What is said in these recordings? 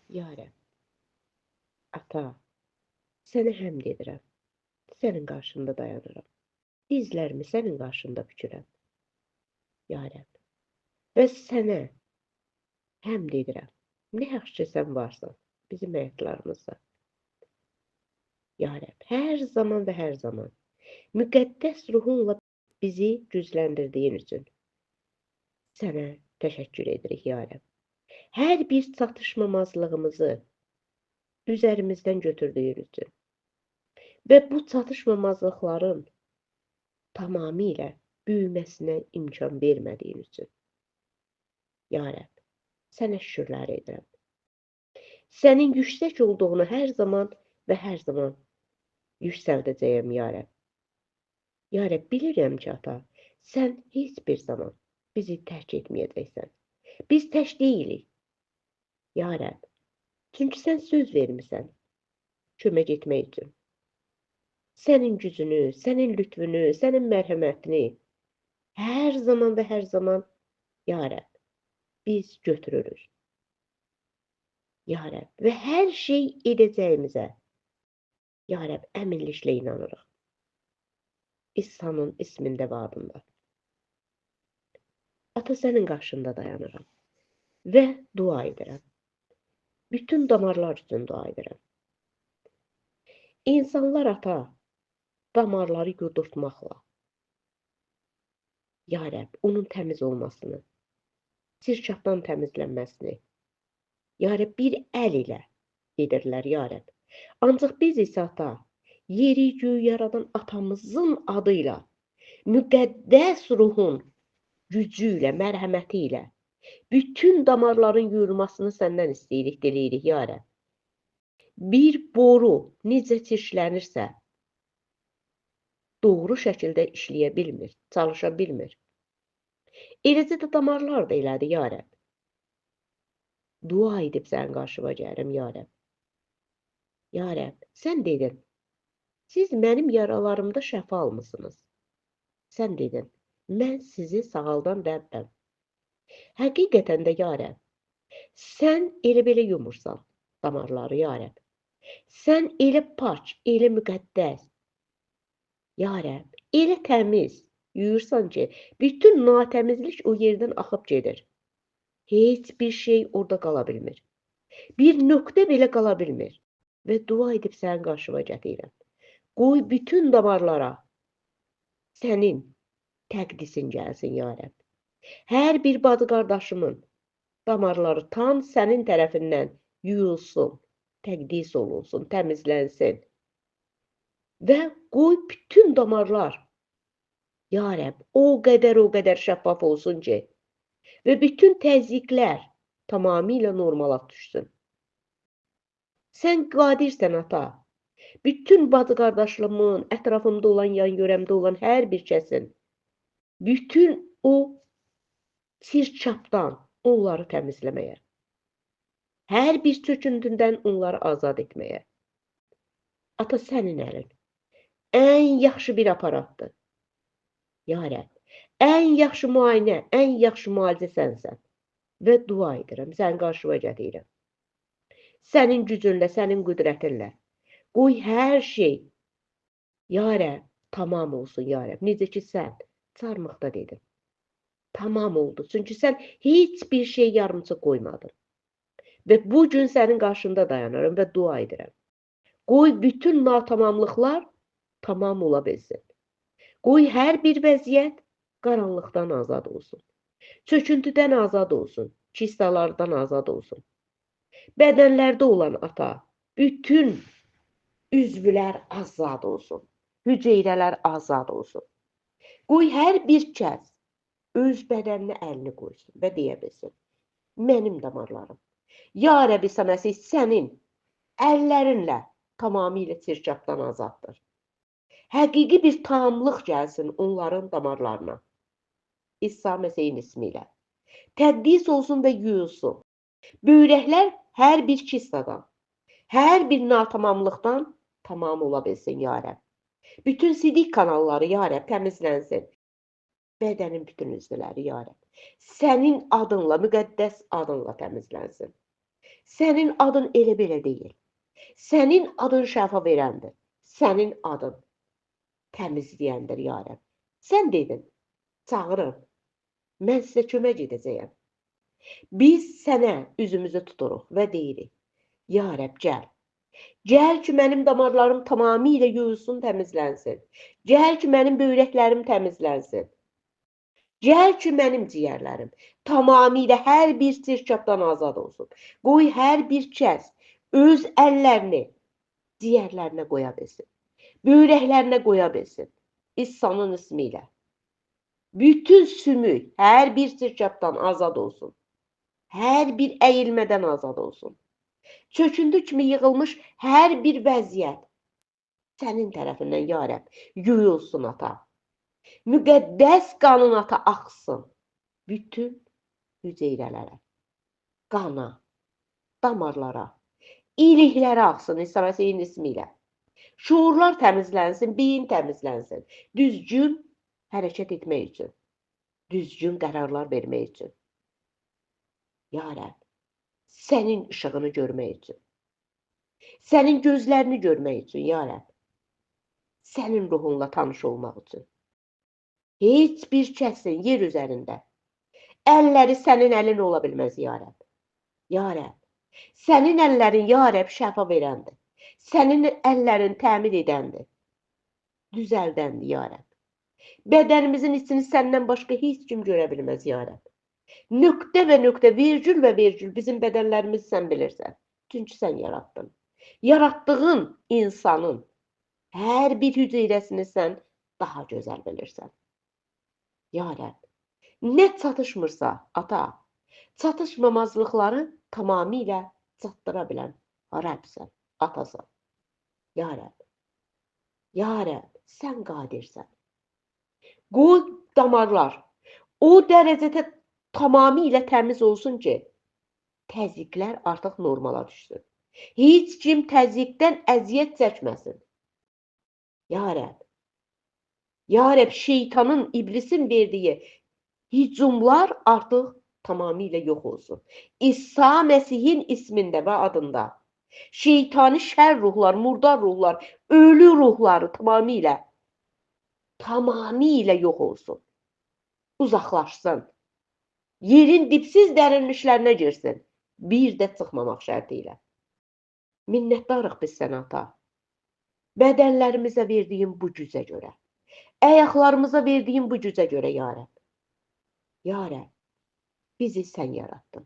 Ya Rəbb, ata, sənə həmd edirəm. Sənin qarşında dayanıram. Dizlərimi sənin qarşında bükürəm. Ya Rəbb, və sənə həmd edirəm. Nə yaxşı ki, sən varsan bizim həyatlarımızda. Ya Rəbb, hər zaman və hər zaman müqəddəs ruhunla bizi gücləndirdiyin üçün sənə təşəkkür edirik, ya Rəbb. Hər bir çatışmamazlığımızı üzərimizdən götürdüyün üçün və bu çatışmamazlıqların tamamilə büyüməsinə imkan vermədiyin üçün. Ya Rəbb, sənə şükürlər edirəm. Sənin yüksək olduğunu hər zaman və hər zaman yüksəldəcəyəm, ya Rəbb. Ya Rəbb, bilirəm ki, ata, sən heç bir zaman bizi tərk etməyəcəksən. Biz tək deyilik. Ya Rəbb, çünki sən söz vermisən kömək etmək üçün. Sənin gücünü, sənin lütfünü, sənin mərhəmətini hər zaman və hər zaman, ya Rəbb, biz götürürük. Ya Rəbb, və hər şey edəcəyimizə, ya Rəbb, əminliklə inanırıq. İsa'nın ismində və adında. Ata, sənin qarşında dayanıram və dua edirəm. Bütün damarlar üçün dua edirəm. İnsanlar, ata, damarları yudurtmaqla, ya Rəbb, onun təmiz olmasını, çirkabdan təmizlənməsini, ya Rəbb, bir əl ilə edirlər, ya Rəbb. Ancaq biz isə, ata, yeri göğü yaradan atamızın adıyla, müqəddəs ruhun gücü ilə, mərhəməti ilə bütün damarların yuyulmasını səndən istəyirik, diləyirik, ya Rəbb. Bir boru necə çirklənirsə, doğru şəkildə işləyə bilmir, çalışa bilmir. Eləcə də damarlar da elədi, ya Rəbb. Dua edib sənin qarşıma gəlirəm, ya Rəbb. Ya Rəbb, sən dedin, siz mənim yaralarımda şəfa almısınız. Sən dedin, mən sizi sağaldan Rəbbəm. Həqiqətən də, ya Rəbb, sən elə belə yumursan damarları, ya Rəbb. Sən elə pak, elə müqəddəs, ya Rəbb, elə təmiz yuyursan ki, bütün natəmizlik o yerdən axıb gedir. Heç bir şey orada qala bilmir. Bir nöqtə belə qala bilmir. Və dua edib sənin qarşıma gətirirəm. Qoy bütün damarlara sənin təqdisin gəlsin, ya Rəbb. Hər bir bacı qardaşımın damarları tam sənin tərəfindən yuyulsun, təqdis olunsun, təmizlənsin. Və qoy bütün damarlar, ya Rəbb, o qədər şəffaf olsun ki, və bütün təzyiqlər tamamilə normala düşsün. Sən qadirsən, ata, bütün bacı qardaşlarımın, ətrafımda olan, yan-yörəmdə olan hər bir kəsin, bütün o çirkabdan onları təmizləməyə, hər bir çöküntüdən onları azad etməyə. Ata, sənin əlin ən yaxşı bir aparatdır. Ya Rəbb, ən yaxşı müayinə, ən yaxşı müalicə sənsən. Və dua edirəm, sənin qarşıma gətirirəm. Sənin gücünlə, sənin qüdrətinlə. Qoy hər şey, ya Rəbb, tamam olsun, ya Rəbb. Necə ki, sən çarmıqda dedin. Tamam oldu. Çünki sən heç bir şey yarımçıq qoymadın. Və bugün sənin qarşında dayanırım və dua edirəm. Qoy bütün natamamlıqlar tamam ola bilsin. Qoy hər bir vəziyyət qaranlıqdan azad olsun. Çöküntüdən azad olsun. Kistalardan azad olsun. Bədənlərdə olan, ata, bütün üzvlər azad olsun. Hüceyrələr azad olsun. Qoy hər bir kəs öz bədəninə əlini qoysun və deyə bilsin. Mənim damarlarım, ya Rəbb İsa Məsih, sənin əllərinlə tamamilə çirkabdan azaddır. Həqiqi bir tamlıq gəlsin onların damarlarına. İsa Məsihin ismi ilə. Təqdis olsun və yuyulsun. Böyrəklər hər bir kistadan, hər bir natamamlıqdan tamam ola bilsin, ya Rəbb. Bütün sidik kanalları, ya Rəbb, təmizlənsin. Bədənin bütün üzvləri, ya Rəbb, sənin adınla, müqəddəs adınla təmizlənsin. Sənin adın elə belə deyil. Sənin adın şəfa verəndir. Sənin adın təmizləyəndir, ya Rəbb. Sən dedin, çağırın, mən sizə kömək edəcəyəm. Biz sənə üzümüzü tuturuq və deyirik, ya Rəbb, gəl. Gəl ki, mənim damarlarım tamamilə yuyulsun, təmizlənsin. Gəl ki, mənim böyrəklərim təmizlənsin. Gəl ki, mənim ciyərlərim tamamilə hər bir sirkabdan azad olsun. Qoy hər bir kəs öz əllərini ciyərlərinə qoya bilsin. Böyrəklərinə qoya bilsin. İsa'nın ismi ilə. Bütün sümük hər bir sirkabdan azad olsun. Hər bir əyilmədən azad olsun. Çöküntü kimi yığılmış hər bir vəziyyət sənin tərəfindən, ya Rəbb, yuyulsun, ata. Müqəddəs qanın, ata, axsın. Bütün hüceyrələrə, qana, damarlara, iliklərə axsın İsa Məsihin ismi ilə. Şuurlar təmizlənsin, beyin təmizlənsin. Düzgün hərəkət etmək üçün, düzgün qərarlar vermək üçün. Ya Rəbb, sənin işığını görmək üçün, sənin gözlərini görmək üçün, ya Rəbb, sənin ruhunla tanış olmaq üçün. Heç bir kəsin yer üzərində əlləri sənin əlin ola bilməz, ya Rəbb. Ya Rəbb, sənin əllərin, ya Rəbb, şəfa verəndir. Sənin əllərin təmin edəndir, düzəldəndir, ya Rəbb. Bədənimizin içini səndən başqa heç kim görə bilməz, ya Rəbb. Nöqtə və nöqtə, virgül və virgül bizim bədənlərimizi sən bilirsən. Çünki sən yarattın. Yaratdığın insanın hər bir hüceyrəsini sən daha gözəl bilirsən. Ya Rəbb, nə çatışmırsa, ata, çatışmamazlıqları tamamilə çatdıra bilən Rəbbsən, atasan. Ya Rəbb, ya Rəbb, sən qadirsən. Qoy damarlar o dərəcədə tamamilə təmiz olsun ki, təzyiqlər artıq normala düşsün. Heç kim təzyiqdən əziyyət çəkməsin. Ya Rəbb, ya Rəbb, şeytanın, iblisin verdiyi hücumlar artıq tamamilə yox olsun. İsa Məsihin ismində və adında şeytani şər ruhlar, murdar ruhlar, ölü ruhları tamamilə yox olsun. Uzaqlaşsın. Yerin dipsiz dərinliklərinə girsin. Bir də çıxmamaq şərti ilə. Minnətdarıq biz sənə, ata. Bədənlərimizə verdiyin bu gücə görə. Əyaqlarımıza verdiyin bu gücə görə, ya Rəbb. Ya Rəbb, bizi sən yarattın.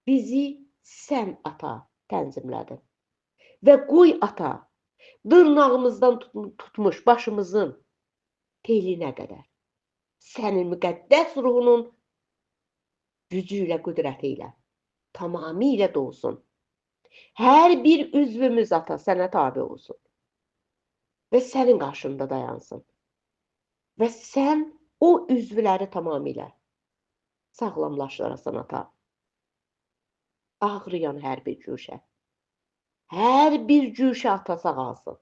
Bizi sən, ata, tənzimlədin. Və qoy, ata, dırnağımızdan tutmuş başımızın telinə qədər sənin müqəddəs ruhunun gücü ilə, qüdrəti ilə tamamilə dolsun. Hər bir üzvümüz, ata, sənə tabi olsun. Və sənin qarşında dayansın. Və sən o üzvləri tamamilə sağlamlaşdırasan, ata. Ağrıyan hər bir cüşə. Hər bir cüşə, ata, sağalsın.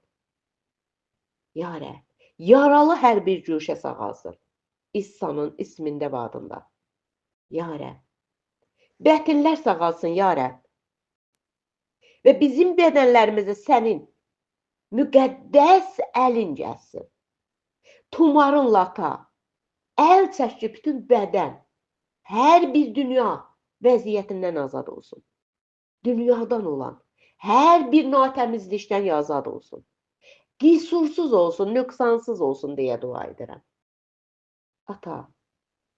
Ya Rəbb, yaralı hər bir cüşə sağalsın. İsa'nın ismində və adında. Ya Rəbb, bətinlər sağalsın, ya Rəbb. Və bizim bədənlərimizə sənin müqəddəs əlin gəlsin. Tumarınla, ata, əl çəkib bütün bədən, hər bir dünya vəziyyətindən azad olsun. Dünyadan olan hər bir natəmizlikdən azad olsun. Qüsursuz olsun, nöqsansız olsun deyə dua edirəm. Ata,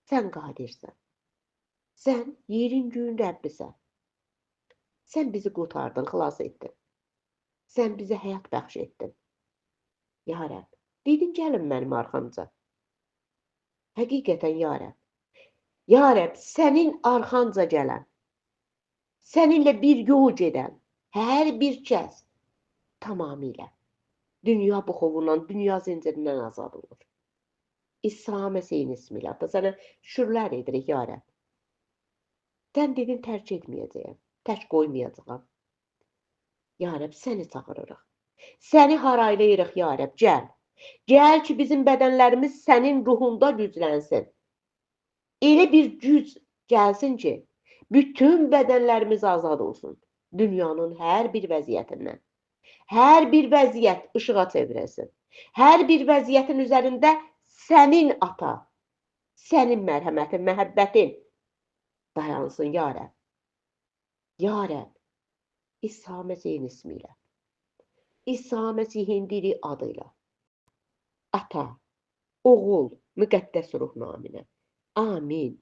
sən qadirsən. Sən yerin göyün Rəbbisən. Sən bizi qurtardın, xilas etdin. Sən bizə həyat bəxş etdin. Ya Rəbb, dedin gəlin mənim arxamca. Həqiqətən, ya Rəbb. Ya Rəbb, sənin arxanca gələn, səninlə bir yol gedən hər bir kəs tamamilə dünya buxovundan, dünya zincirindən azad olur. İsa Məsihin ismi ilə, ata, sənə şükürlər edirik, ya Rəbb. Sən dedin, tərk etməyəcəyəm, tək qoymayacağam. Ya Rəbb, səni çağırırıq. Səni haraylayırıq, ya Rəbb, gəl. Gəl ki, bizim bədənlərimiz sənin ruhunda güclənsin. Elə bir güc gəlsin ki, Bütün bədənlərimiz azad olsun. Dünyanın hər bir vəziyyətindən. Hər bir vəziyyət işığa çevrilsin. Hər bir vəziyyətin üzərində sənin ata, sənin mərhəmətin, məhəbbətin dayansın, ya Rəbb. Ya Rəbb, İsa Məsihin ismi ilə, İsa Məsihin diri adıyla, ata, oğul, müqəddəs ruh naminə. Amin.